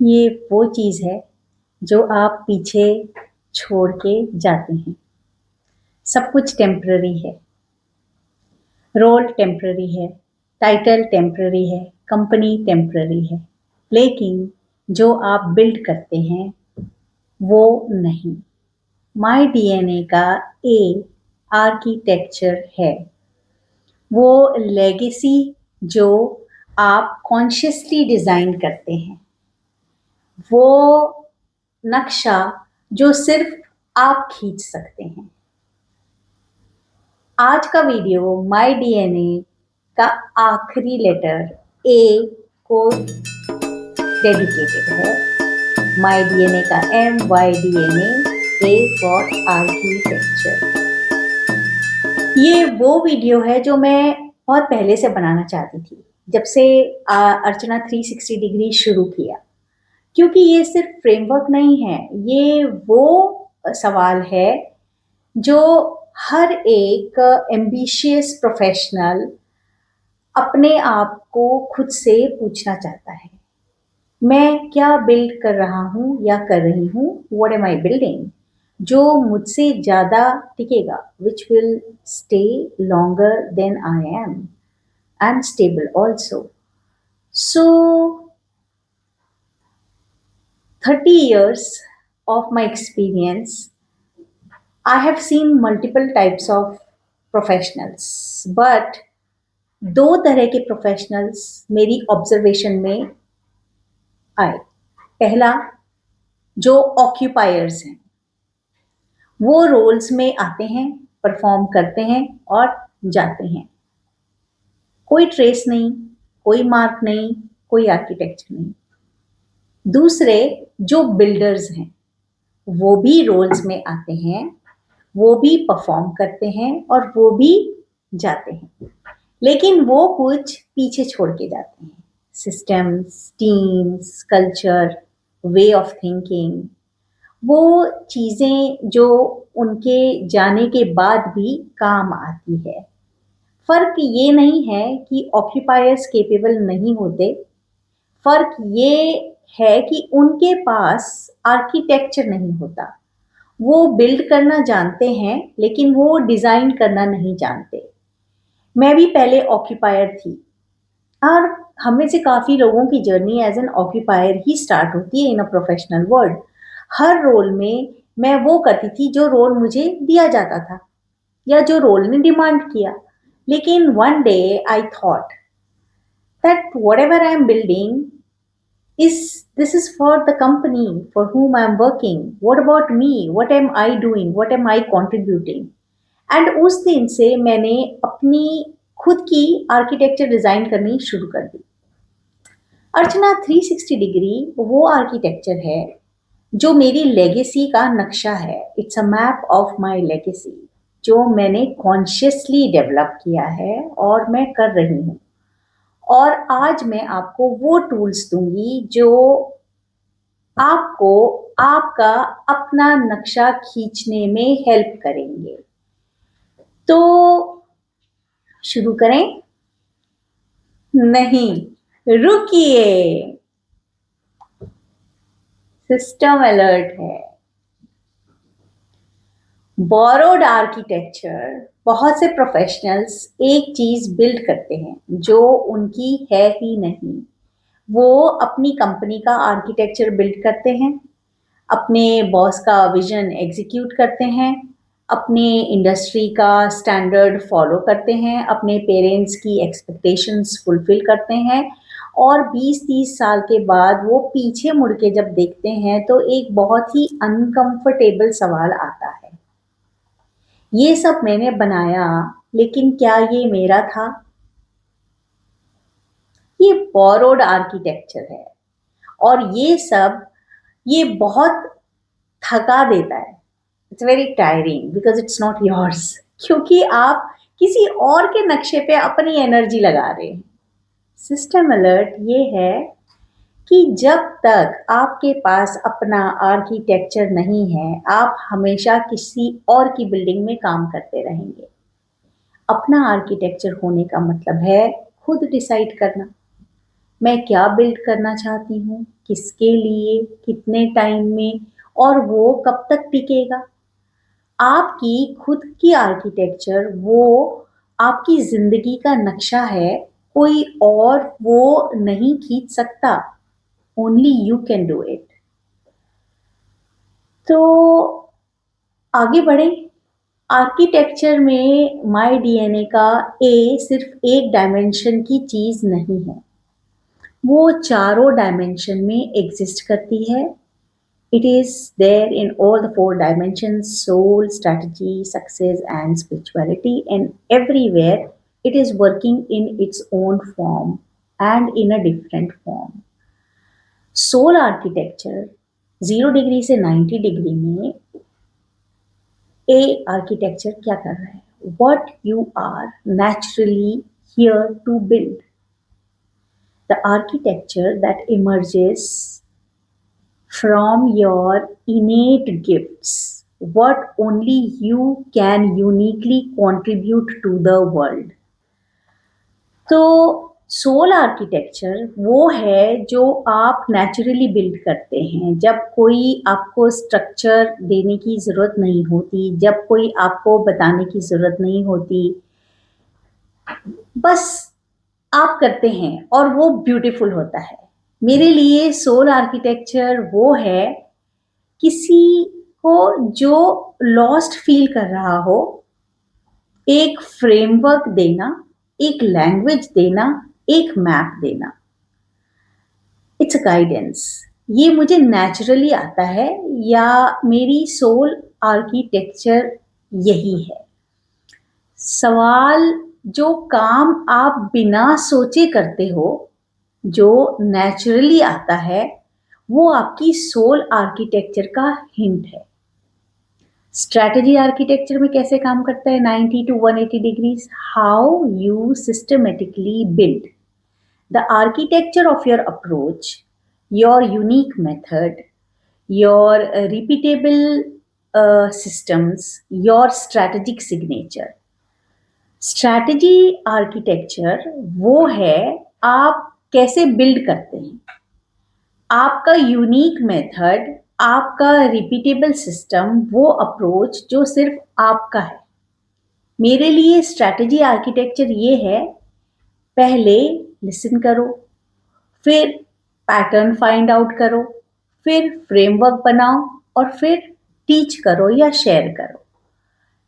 ये वो चीज़ है जो आप पीछे छोड़ के जाते हैं। सब कुछ टेम्पररी है, रोल टेम्पररी है, टाइटल टेम्पररी है, कंपनी टेम्पररी है, लेकिन जो आप बिल्ड करते हैं वो नहीं। माय डीएनए का ए आर्किटेक्चर है, वो लेगेसी जो आप कॉन्शियसली डिज़ाइन करते हैं, वो नक्शा जो सिर्फ आप खींच सकते हैं। आज का वीडियो माय डीएनए का आखिरी लेटर ए को डेडिकेटेड है। माय डीएनए का M, Y DNA, A for architecture. ये वो वीडियो है जो मैं बहुत पहले से बनाना चाहती थी, जब से अर्चना 360 डिग्री शुरू किया, क्योंकि ये सिर्फ फ्रेमवर्क नहीं है, ये वो सवाल है जो हर एक एम्बिशियस प्रोफेशनल अपने आप को खुद से पूछना चाहता है। मैं क्या बिल्ड कर रहा हूँ या कर रही हूँ? What am I building? जो मुझसे ज़्यादा टिकेगा, which will stay longer than I am and stable also. So 30 years of my experience, I have seen multiple types of professionals, but दो तरह के प्रोफेशनल्स मेरी ऑब्जर्वेशन में आए। पहला, जो ऑक्यूपायर्स हैं, वो रोल्स में आते हैं, परफॉर्म करते हैं और जाते हैं। कोई ट्रेस नहीं, कोई मार्क नहीं, कोई आर्किटेक्चर नहीं। दूसरे, जो बिल्डर्स हैं, वो भी रोल्स में आते हैं, वो भी परफॉर्म करते हैं और वो भी जाते हैं, लेकिन वो कुछ पीछे छोड़ के जाते हैं। Systems, teams, culture, way of thinking, वो चीज़ें जो उनके जाने के बाद भी काम आती है। फ़र्क ये नहीं है कि ऑक्यूपायर्स केपेबल नहीं होते, फ़र्क ये है कि उनके पास आर्किटेक्चर नहीं होता। वो बिल्ड करना जानते हैं, लेकिन वो डिज़ाइन करना नहीं जानते। मैं भी पहले ऑक्यूपायर थी, और हम में से काफ़ी लोगों की जर्नी एज एन ऑक्यूपायर ही स्टार्ट होती है इन अ प्रोफेशनल वर्ल्ड। हर रोल में मैं वो करती थी जो रोल मुझे दिया जाता था या जो रोल ने डिमांड किया। लेकिन one day I thought that whatever I am building is this is for the company for whom I am working. What about me? What am I doing? What am I contributing? And उस दिन से मैंने अपनी खुद की architecture design करनी शुरू कर दी। अर्चना 360 डिग्री वो आर्किटेक्चर है जो मेरी लेगेसी का नक्शा है। It's a map of my legacy, जो मैंने कॉन्शियसली डेवलप किया है और मैं कर रही हूँ। और आज मैं आपको वो टूल्स दूंगी जो आपको आपका अपना नक्शा खींचने में हेल्प करेंगे। तो शुरू करें? नहीं, रुकिए, सिस्टम अलर्ट है। बोरोड आर्किटेक्चर, बहुत से प्रोफेशनल्स एक चीज बिल्ड करते हैं जो उनकी है ही नहीं। वो अपनी कंपनी का आर्किटेक्चर बिल्ड करते हैं, अपने बॉस का विजन एग्जीक्यूट करते हैं, अपने इंडस्ट्री का स्टैंडर्ड फॉलो करते हैं, अपने पेरेंट्स की एक्सपेक्टेशंस फुलफिल करते हैं और 20-30 साल के बाद वो पीछे मुड़ के जब देखते हैं तो एक बहुत ही अनकंफर्टेबल सवाल आता है, ये सब मैंने बनाया लेकिन क्या ये मेरा था? ये बोरोड आर्किटेक्चर है और ये बहुत थका देता है। It's very tiring because it's not yours, क्योंकि आप किसी और के नक्शे पे अपनी एनर्जी लगा रहे हैं। सिस्टम अलर्ट ये है कि जब तक आपके पास अपना आर्किटेक्चर नहीं है, आप हमेशा किसी और की बिल्डिंग में काम करते रहेंगे। अपना आर्किटेक्चर होने का मतलब है खुद डिसाइड करना, मैं क्या बिल्ड करना चाहती हूँ, किसके लिए, कितने टाइम में, और वो कब तक टिकेगा। आपकी खुद की आर्किटेक्चर वो आपकी जिंदगी का नक्शा है, कोई और वो नहीं खींच सकता। Only you can do it. तो आगे बढ़े। आर्किटेक्चर में माय डीएनए का ए सिर्फ एक डायमेंशन की चीज नहीं है, वो चारों डायमेंशन में एग्जिस्ट करती है। It is there in all the four dimensions: soul, strategy, success, and spirituality. And everywhere it is working in its own form and in a different form. Soul architecture 0 degree से 90 degree में A architecture क्या कर रहा है? What you are naturally here to build. The architecture that emerges from your innate gifts, what only you can uniquely contribute to the world. तो soul architecture वो है जो आप नेचुरली बिल्ड करते हैं, जब कोई आपको स्ट्रक्चर देने की ज़रूरत नहीं होती, जब कोई आपको बताने की ज़रूरत नहीं होती, बस आप करते हैं और वो ब्यूटीफुल होता है। मेरे लिए सोल आर्किटेक्चर वो है किसी को जो लॉस्ट फील कर रहा हो, एक फ्रेमवर्क देना, एक लैंग्वेज देना, एक मैप देना। It's a guidance. ये मुझे नेचुरली आता है, या मेरी सोल आर्किटेक्चर यही है। सवाल, जो काम आप बिना सोचे करते हो, जो नेचुरली आता है, वो आपकी सोल आर्किटेक्चर का हिंट है। स्ट्रैटेजी आर्किटेक्चर में कैसे काम करता है 90 to 180 degrees? How you systematically build the architecture of your approach, your unique method, your repeatable systems, your strategic signature. Strategy architecture वो है आप कैसे बिल्ड करते हैं, आपका यूनिक मेथड, आपका रिपीटेबल सिस्टम, वो अप्रोच जो सिर्फ आपका है। मेरे लिए स्ट्रैटेजी आर्किटेक्चर ये है, पहले लिसन करो, फिर पैटर्न फाइंड आउट करो, फिर फ्रेमवर्क बनाओ, और फिर टीच करो या शेयर करो।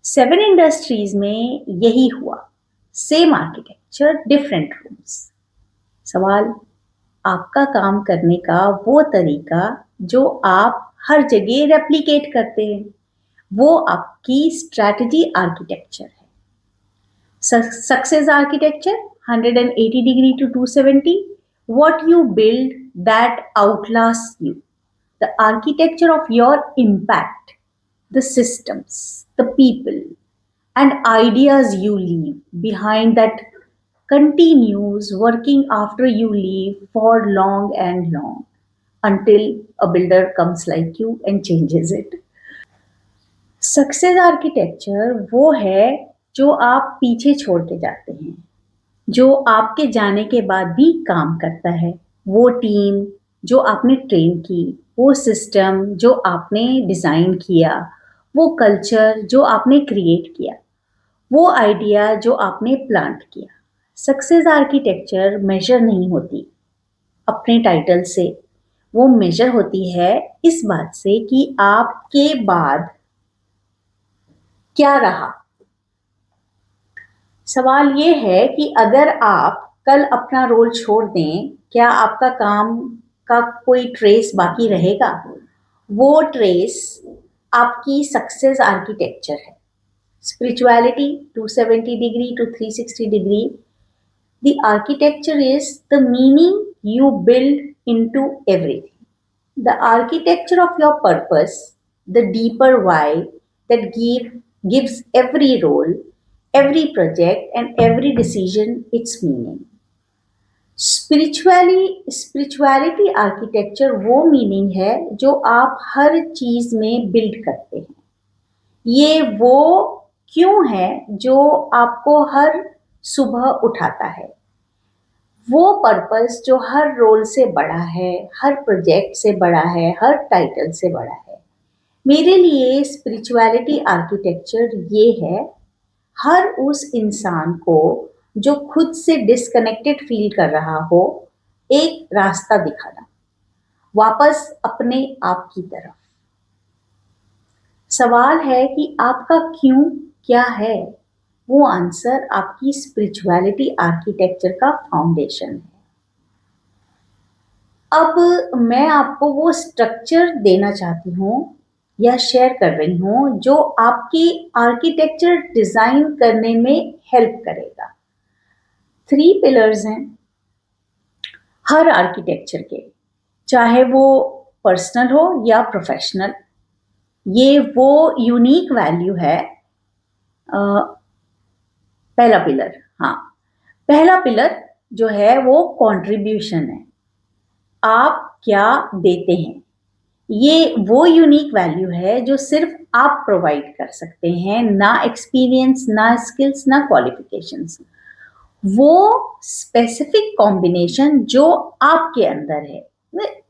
7 इंडस्ट्रीज में यही हुआ, सेम आर्किटेक्चर, डिफरेंट रूम्स। सवाल, आपका काम करने का वो तरीका जो आप हर जगह रेप्लिकेट करते हैं, वो आपकी स्ट्रैटेजी आर्किटेक्चर है। Success architecture 180 degree to 270, what you build that outlasts you, the architecture of your impact, the systems, the people, and ideas you leave behind that continues working after you leave for long and long, until a builder comes like you and changes it. Success architecture वो है जो आप पीछे छोड़ के जाते हैं, जो आपके जाने के बाद भी काम करता है। वो टीम जो आपने ट्रेन की, वो सिस्टम जो आपने डिज़ाइन किया, वो कल्चर जो आपने क्रिएट किया, वो आइडिया जो आपने प्लांट किया। सक्सेस आर्किटेक्चर मेजर नहीं होती अपने टाइटल से, वो मेजर होती है इस बात से कि आपके बाद क्या रहा। सवाल ये है कि अगर आप कल अपना रोल छोड़ दें, क्या आपका काम का कोई ट्रेस बाकी रहेगा? वो ट्रेस आपकी सक्सेस आर्किटेक्चर है। Spirituality 270 degree to 360 degree, the architecture is the meaning you build into everything. The architecture of your purpose, the deeper why that gives every role, every project, and every decision its meaning. Spirituality architecture वो meaning है जो आप हर चीज में build करते हैं। ये वो क्यों है जो आपको हर सुबह उठाता है। वो पर्पस जो हर रोल से बड़ा है, हर प्रोजेक्ट से बड़ा है, हर टाइटल से बड़ा है। मेरे लिए स्पिरिचुअलिटी आर्किटेक्चर ये है, हर उस इंसान को जो खुद से डिस्कनेक्टेड फील कर रहा हो, एक रास्ता दिखाना वापस अपने आप की तरफ। सवाल है कि आपका क्यों क्या है। वो आंसर आपकी स्पिरिचुअलिटी आर्किटेक्चर का फाउंडेशन है। अब मैं आपको वो स्ट्रक्चर देना चाहती हूँ या शेयर कर रही हूँ जो आपकी आर्किटेक्चर डिजाइन करने में हेल्प करेगा। 3 पिलर्स हैं हर आर्किटेक्चर के, चाहे वो पर्सनल हो या प्रोफेशनल। ये वो यूनिक वैल्यू है। पहला पिलर, हाँ, पहला पिलर जो है वो कंट्रीब्यूशन है। आप क्या देते हैं। ये वो यूनिक वैल्यू है जो सिर्फ आप प्रोवाइड कर सकते हैं, ना एक्सपीरियंस, ना स्किल्स, ना क्वालिफिकेशंस। वो स्पेसिफिक कॉम्बिनेशन जो आपके अंदर है।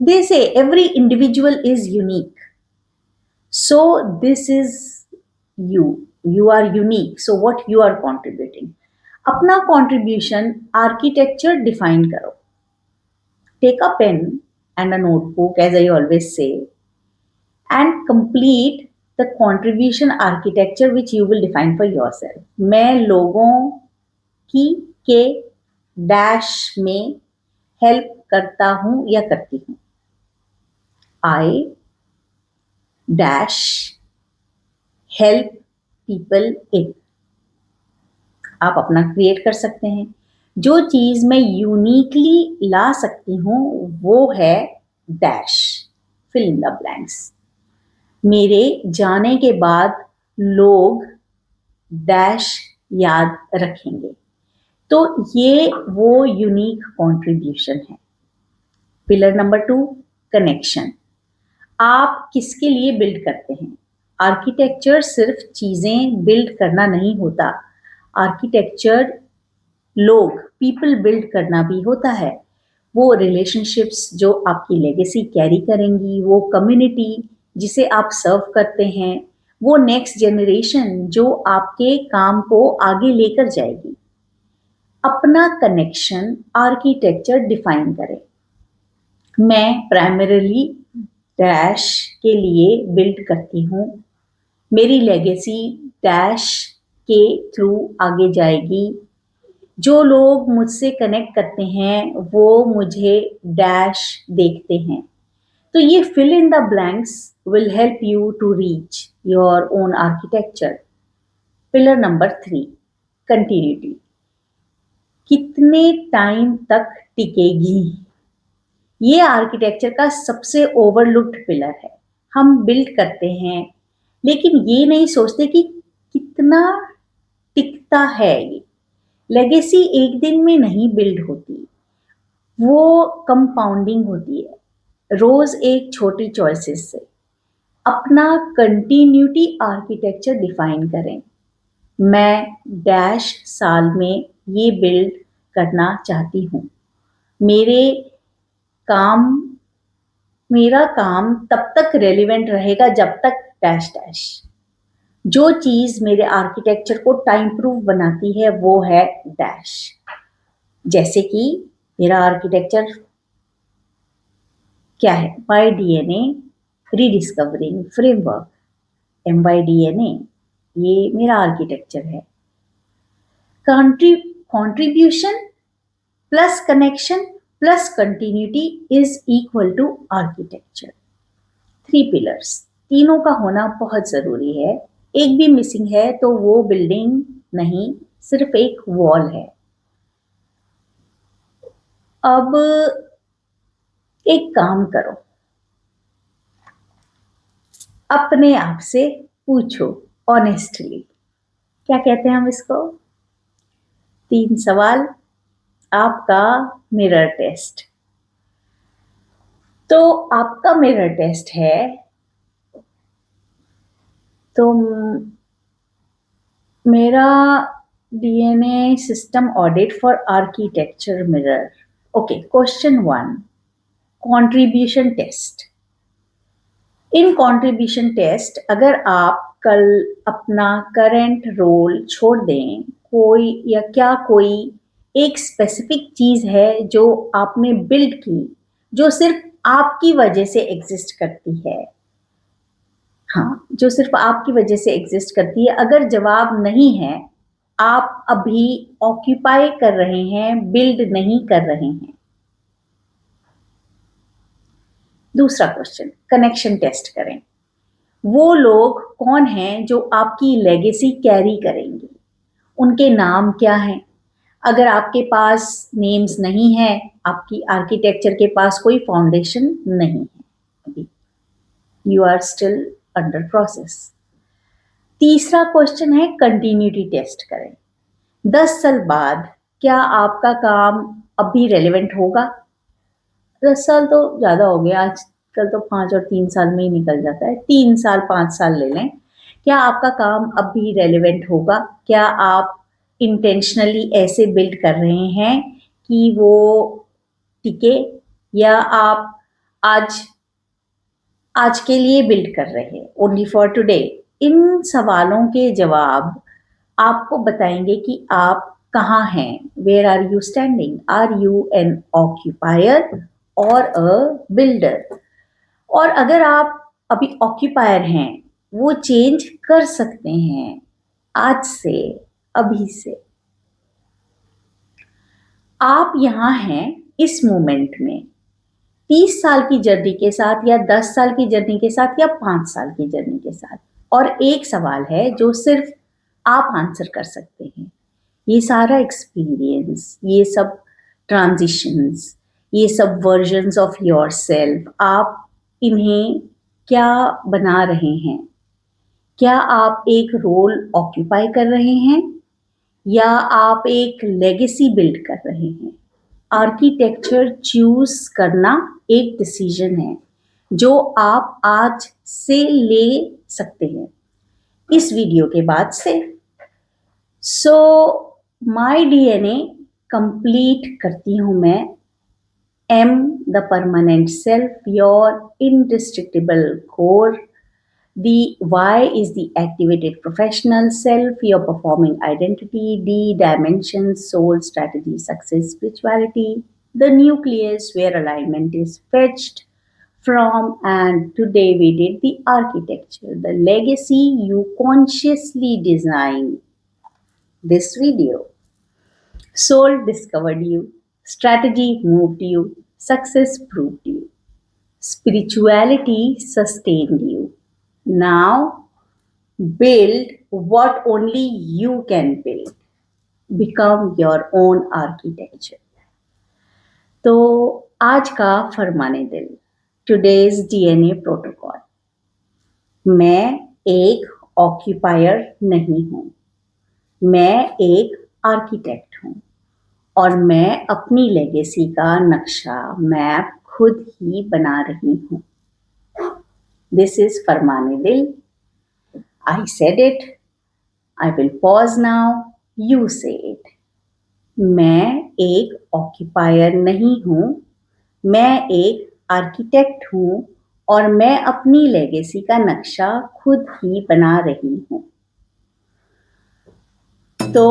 They say every individual is unique, so this is you are unique, so what you are contributing. अपना कॉन्ट्रीब्यूशन आर्किटेक्चर डिफाइन करो। Take a pen and a notebook, as I always say, and complete the contribution architecture which you will define for yourself. मैं लोगों की के dash में help करता हूँ या करती हूँ। I dash help people in. आप अपना क्रिएट कर सकते हैं। जो चीज मैं यूनिकली ला सकती हूँ वो है dash, fill in the blanks. मेरे जाने के बाद लोग डैश याद रखेंगे। तो ये वो यूनिक कंट्रीब्यूशन है। Pillar number 2, connection. आप किसके लिए बिल्ड करते हैं। आर्किटेक्चर सिर्फ चीजें बिल्ड करना नहीं होता। आर्किटेक्चर लोग, पीपल बिल्ड करना भी होता है। वो रिलेशनशिप्स जो आपकी लेगेसी कैरी करेंगी, वो कम्युनिटी जिसे आप सर्व करते हैं, वो नेक्स्ट जनरेशन जो आपके काम को आगे लेकर जाएगी। अपना कनेक्शन आर्किटेक्चर डिफाइन करें। मैं प्राइमरीली डैश के लिए बिल्ड करती हूँ। मेरी लेगेसी डैश के थ्रू आगे जाएगी। जो लोग मुझसे कनेक्ट करते हैं वो मुझे डैश देखते हैं। तो ये fill in the blanks will help you to reach your own architecture. Pillar number 3, continuity. कितने टाइम तक टिकेगी। ये आर्किटेक्चर का सबसे ओवरलुक्ड पिलर है। हम बिल्ड करते हैं लेकिन ये नहीं सोचते कि कितना टिकता है। ये लेगेसी एक दिन में नहीं बिल्ड होती, वो कंपाउंडिंग होती है, रोज एक छोटी चॉइसेस से। अपना कंटिन्यूटी आर्किटेक्चर डिफाइन करें। मैं डैश साल में ये बिल्ड करना चाहती हूँ। मेरे काम मेरा काम तब तक रेलिवेंट रहेगा जब तक डैश डैश। जो चीज मेरे आर्किटेक्चर को टाइम प्रूफ बनाती है वो है डैश। जैसे कि मेरा आर्किटेक्चर क्या है, माई डीएनए रीडिस्कवरिंग फ्रेमवर्क, MYDNA, ये मेरा आर्किटेक्चर है। Contribution plus connection plus continuity is equal to architecture. 3 pillars, तीनों का होना बहुत जरूरी है. एक भी मिसिंग है तो वो बिल्डिंग नहीं, सिर्फ एक वॉल है. अब एक काम करो, अपने आप से पूछो ऑनेस्टली. क्या कहते हैं हम इसको? 3 सवाल, आपका मिरर टेस्ट. तो आपका मिरर टेस्ट है, तो मेरा DNA system audit for architecture mirror. Okay, question 1, contribution test. In contribution test अगर आप कल अपना करंट रोल छोड़ दें, कोई या क्या कोई एक स्पेसिफिक चीज है जो आपने बिल्ड की, जो सिर्फ आपकी वजह से एग्जिस्ट करती है. हाँ, जो सिर्फ आपकी वजह से एग्जिस्ट करती है. अगर जवाब नहीं है, आप अभी ऑक्यूपाई कर रहे हैं, बिल्ड नहीं कर रहे हैं. दूसरा क्वेश्चन, कनेक्शन टेस्ट करें. वो लोग कौन हैं जो आपकी लेगेसी कैरी करेंगे? उनके नाम क्या हैं? अगर आपके पास नेम्स नहीं है, आपकी आर्किटेक्चर के पास कोई फाउंडेशन नहीं है, अभी you are still under process. तीसरा क्वेश्चन है कंटिन्यूटी टेस्ट करें. 10 साल बाद क्या आपका काम अभी रेलेवेंट होगा? 10 साल तो ज़्यादा हो गया, आजकल तो 5 और 3 साल में ही निकल जाता है. 3 साल 5 साल ले लें, क्या आपका काम अब भी रेलेवेंट होगा? क्या आप इंटेंशनली ऐसे बिल्ड कर रहे हैं कि वो टिके, या आप आज के लिए बिल्ड कर रहे हैं, ओनली फॉर टुडे? इन सवालों के जवाब आपको बताएंगे कि आप कहाँ हैं. Where are you standing? Are you an occupier और अ बिल्डर? और अगर आप अभी ऑक्यूपायर हैं, वो चेंज कर सकते हैं आज से, अभी से. आप यहाँ हैं इस मोमेंट में, 30 साल की जर्नी के साथ, या 10 साल की जर्नी के साथ, या 5 साल की जर्नी के साथ. और एक सवाल है जो सिर्फ आप आंसर कर सकते हैं. ये सारा एक्सपीरियंस, ये सब ट्रांजिशंस, ये सब वर्जन्स ऑफ योर सेल्फ, आप इन्हें क्या बना रहे हैं? क्या आप एक रोल ऑक्यूपाई कर रहे हैं, या आप एक लेगेसी बिल्ड कर रहे हैं? आर्किटेक्चर चूज करना एक डिसीजन है जो आप आज से ले सकते हैं, इस वीडियो के बाद से. सो माय डीएनए कंप्लीट करती हूं मैं. M, the permanent self, your indestructible core. The Y is the activated professional self, your performing identity. D, dimensions, soul, strategy, success, spirituality. The nucleus, where alignment is fetched from. And today we did the architecture, the legacy you consciously designed. This video. Soul discovered you. Strategy moved you. Success proved you. Spirituality sustained you. Now build what only you can build. Become your own architecture. तो आज का फरमाने दिल, today's DNA protocol. मैं एक occupier नहीं हूँ, मैं एक आर्किटेक्ट हूँ, और मैं अपनी लेगेसी का नक्शा, मैप खुद ही बना रही हूँ. दिस इज फरमाने दिल. I said it, I will pause now, you से इट. मैं एक ऑक्यूपायर नहीं हूँ, मैं एक आर्किटेक्ट हूँ, और मैं अपनी लेगेसी का नक्शा खुद ही बना रही हूँ. So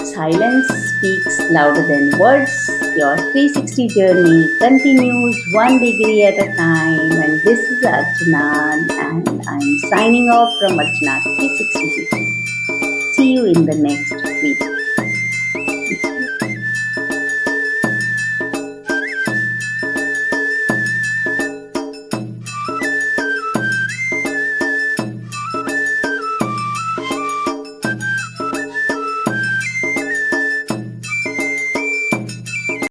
silence speaks louder than words. Your 360 journey continues 1 degree at a time. And this is Archana, and I'm signing off from Archana 360 degree. See you in the next week.